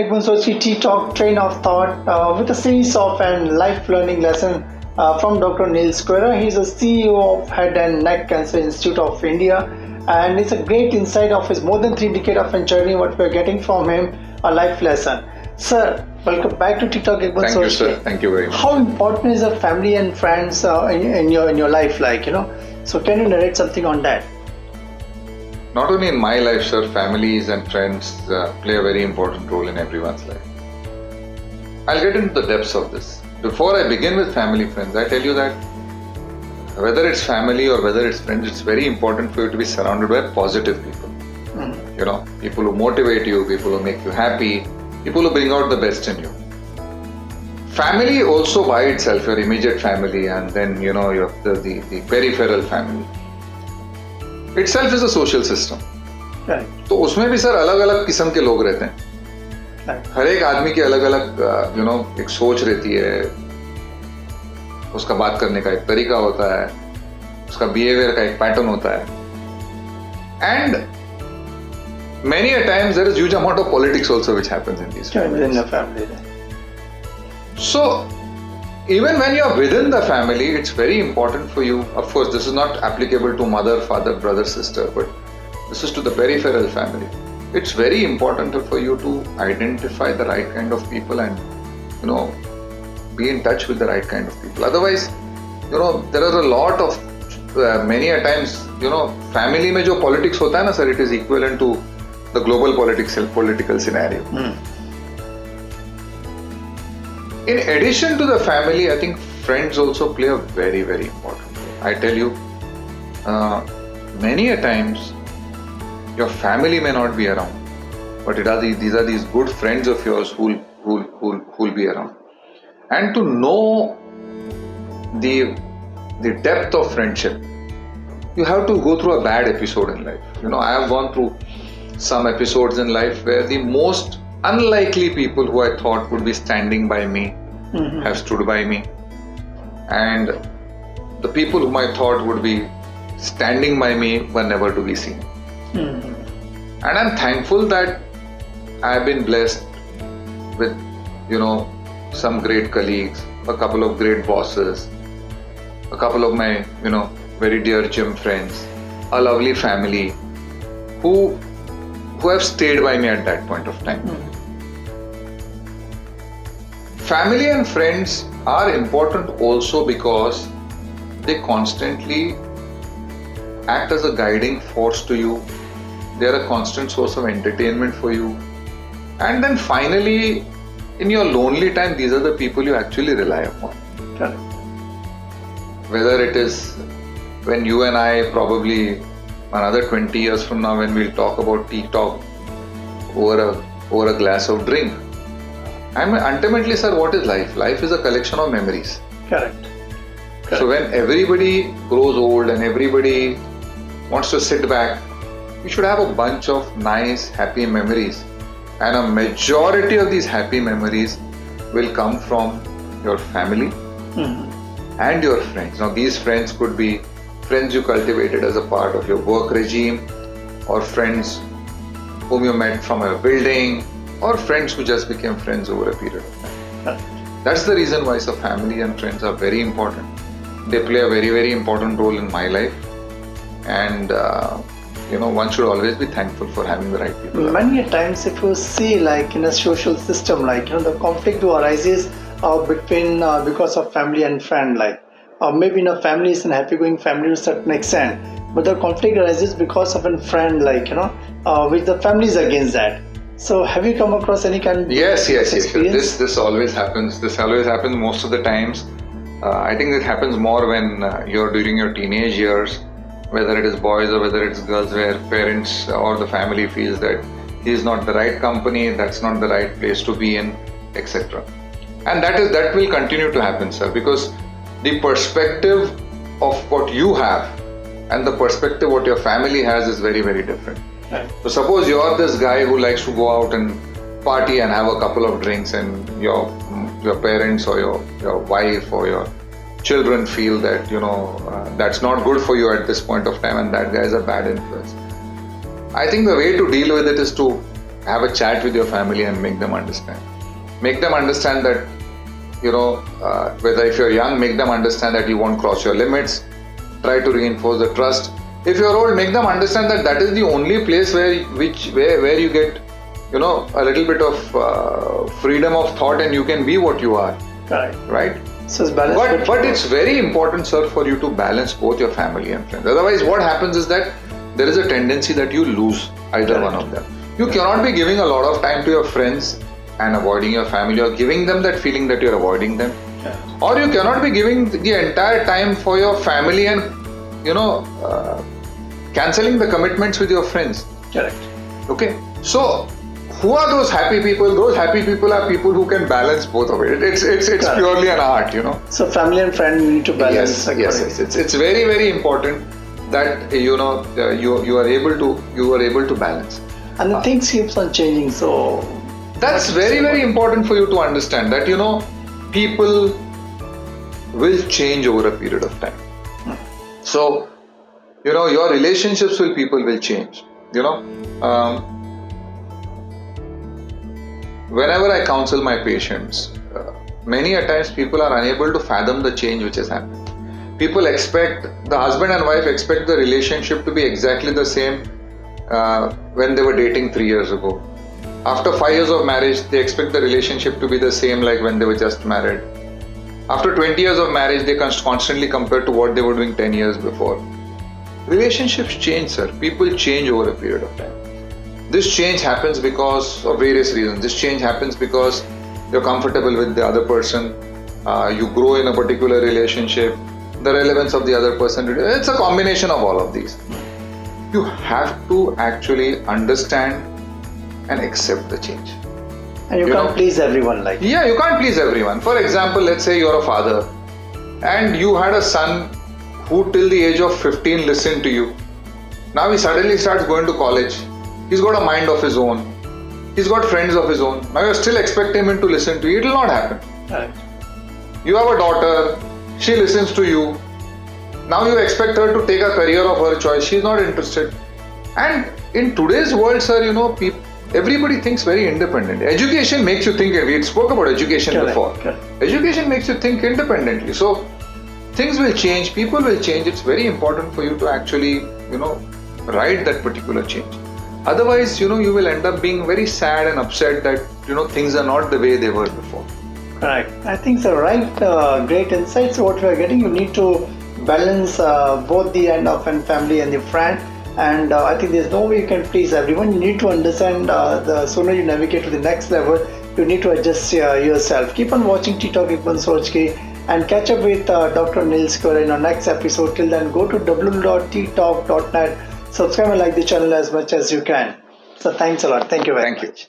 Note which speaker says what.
Speaker 1: Sochi ttalk train of thought with a series of and life learning lesson from Dr. Sequeira. He's a CEO of Head and Neck Cancer Institute of India, and it's a great insight of his more than 3 decades of journey. What we're getting from him, a life lesson. Sir, welcome back to ttalk.
Speaker 2: Thank you, sir. Thank you very much.
Speaker 1: How important is the family and friends in your life? So can you narrate something on that?
Speaker 2: Not only in my life, sir, families and friends play a very important role in everyone's life. I'll get into the depths of this. Before I begin with family friends, I tell you that whether it's family or whether it's friends, it's very important for you to be surrounded by positive people. People who motivate you, people who make you happy, people who bring out the best in you. Family also by itself, your immediate family, and then your the peripheral family itself is a social system. तो उसमें भी sir अलग अलग किस्म के लोग रहते हैं. हर एक आदमी की अलग अलग एक सोच रहती है, उसका बात करने का एक तरीका होता है, उसका बिहेवियर का एक पैटर्न होता है. And many a times there is huge amount of politics also which happens in these families.
Speaker 1: In the family.
Speaker 2: So even when you are within the family, it's very important for you. Of course, this is not applicable to mother, father, brother, sister, but this is to the peripheral family. It's very important for you to identify the right kind of people and be in touch with the right kind of people. Otherwise, there are a lot of many a times family में जो politics होता है ना sir, it is equivalent to the global political scenario. In addition to the family, I think friends also play a very, very important role. I tell you, many a times your family may not be around, but these are these good friends of yours who'll be around. And to know the depth of friendship, you have to go through a bad episode in life. I have gone through some episodes in life where the most unlikely people who I thought would be standing by me have stood by me, and the people whom I thought would be standing by me were never to be seen. And I'm thankful that I have been blessed with some great colleagues, a couple of great bosses, a couple of my very dear gym friends, a lovely family who have stayed by me at that point of time. Family and friends are important also because they constantly act as a guiding force to you. They are a constant source of entertainment for you. And then finally, in your lonely time, these are the people you actually rely upon.
Speaker 1: Correct.
Speaker 2: Whether it is when you and I probably another 20 years from now when we'll talk about ttalk over a glass of drink. Ultimately, sir, what is life? Life is a collection of memories.
Speaker 1: Correct.
Speaker 2: So when everybody grows old and everybody wants to sit back, you should have a bunch of nice, happy memories. And a majority of these happy memories will come from your family and your friends. Now, these friends could be friends you cultivated as a part of your work regime, or friends whom you met from a building, or friends who just became friends over a period of time. That's the reason why family and friends are very important. They play a very, very important role in my life, and one should always be thankful for having the right people.
Speaker 1: Many a times, if you see in a social system, the conflict arises between because of family and friend, maybe in a family is a happy-going family to a certain extent, but the conflict arises because of a friend, which the family is against that. So have you come across any kind of
Speaker 2: Yes.
Speaker 1: experience?
Speaker 2: This always happens. This always happens most of the times. I think it happens more when you're during your teenage years, whether it is boys or whether it's girls, where parents or the family feels that he is not the right company, that's not the right place to be in, etc. And that will continue to happen, sir, because the perspective of what you have and the perspective what your family has is very, very different.
Speaker 1: Right.
Speaker 2: So suppose you're this guy who likes to go out and party and have a couple of drinks, and your parents or your wife or your children feel that that's not good for you at this point of time, and that guy is a bad influence. I think the way to deal with it is to have a chat with your family and make them understand. Make them understand that, whether if you're young, make them understand that you won't cross your limits. Try to reinforce the trust. If you're old, make them understand that that is the only place where you get, a little bit of freedom of thought, and you can be what you are. Right?
Speaker 1: So it's balanced.
Speaker 2: But it's very important, sir, for you to balance both your family and friends. Otherwise, what happens is that there is a tendency that you lose either one of them. You cannot be giving a lot of time to your friends and avoiding your family, or giving them that feeling that you're avoiding them. Or you cannot be giving the entire time for your family and, cancelling the commitments with your friends.
Speaker 1: Correct.
Speaker 2: Okay. So, who are those happy people? Those happy people are people who can balance both of it. It's purely an art,
Speaker 1: So family and friend, you need to balance.
Speaker 2: Yes. It's very, very important that you are able to balance.
Speaker 1: And the things keeps on changing. So
Speaker 2: that's very, very important for you to understand that people will change over a period of time. So your relationships with people will change. Whenever I counsel my patients, many a times people are unable to fathom the change which has happened. People the husband and wife expect the relationship to be exactly the same when they were dating 3 years ago. After 5 years of marriage, they expect the relationship to be the same like when they were just married. After 20 years of marriage, they constantly compare to what they were doing 10 years before. Relationships change, sir. People change over a period of time. This change happens because of various reasons. This change happens because you're comfortable with the other person, you grow in a particular relationship, the relevance of the other person. It's a combination of all of these. You have to actually understand and accept the change.
Speaker 1: And you can't please everyone
Speaker 2: Yeah, you can't please everyone. For example, let's say you're a father and you had a son who till the age of 15 listened to you. Now he suddenly starts going to college. He's got a mind of his own. He's got friends of his own. Now you're still expecting him to listen to you. It will not happen.
Speaker 1: Right.
Speaker 2: You have a daughter. She listens to you. Now you expect her to take a career of her choice. She's not interested. And in today's world, sir, everybody thinks very independent. Education makes you think. We spoke about education before.
Speaker 1: Correct.
Speaker 2: Education makes you think independently. So things will change. People will change. It's very important for you to actually, ride that particular change. Otherwise, you will end up being very sad and upset that, things are not the way they were before.
Speaker 1: Correct. I think so, right. Great insights. What we are getting, you need to balance both the end of and family and the friend. And I think there's no way you can please everyone. You need to understand the sooner you navigate to the next level, you need to adjust yourself. Keep on watching ttalk with Soch and catch up with Dr. Sequeira in our next episode. Till then, go to www.ttalk.net. Subscribe and like the channel as much as you can. So thanks a lot. Thank you very much.